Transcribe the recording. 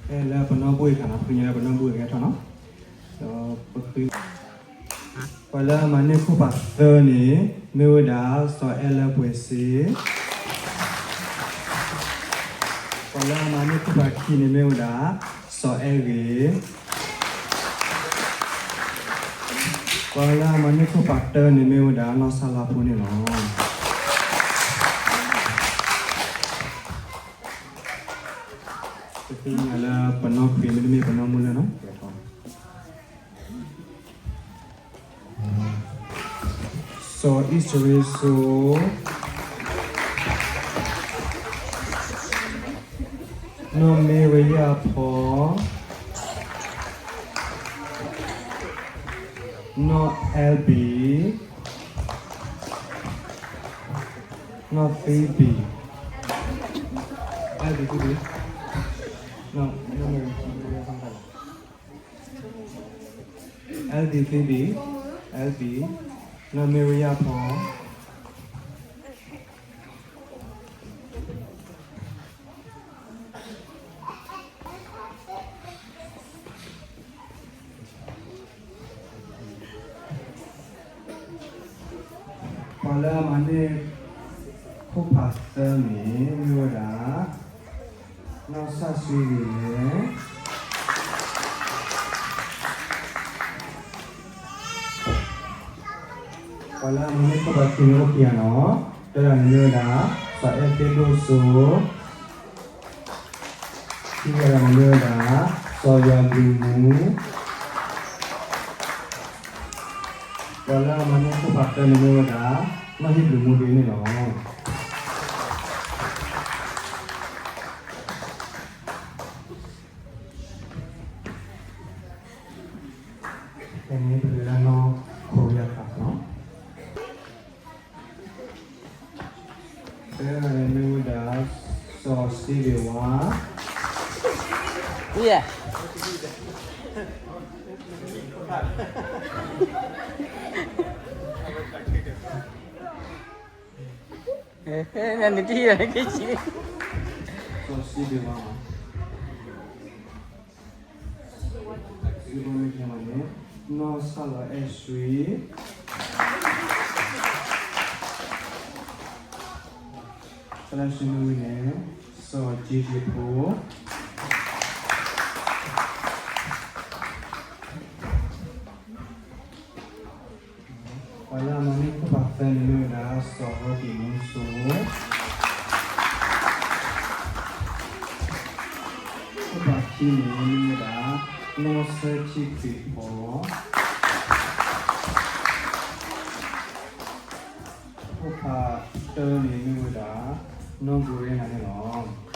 là phần nó bùi khả năng khi là phần nó bùi cái cho nó bất cứ và là mà nếu không bắt tơ này nếu đã so là bùi xí và là mà nếu không bắt khi này nếu đã so ghế và là mà nếu không bắt tơ này nếu đã nó sao là phụ này nó Tapi ada penuh film penuh mula no. So history so no Maria Paul no LB no Phoebe LB tu No, LB Phoebe, LB, no Maria Paul. Pada mana khu pastor ni mula nó sa suy nghĩ kalau ini kebatin piano dan nyoda saya tidur so tiga nyoda saya bimu kalau mana kebatin nyoda masih bimu ini loh ini adalah no Korea Cup no. Saya ini udah sosi dewa. Iya. Nanti dia kecil. Sosi dewa. Ini namanya no salah eswi. Salah sini ini so jijipu. Kalau mana kebahagiaan ini dah so di musuh. Kebahagiaan ini dah no certificate. Opa, terus ini udah no gue nanya loh.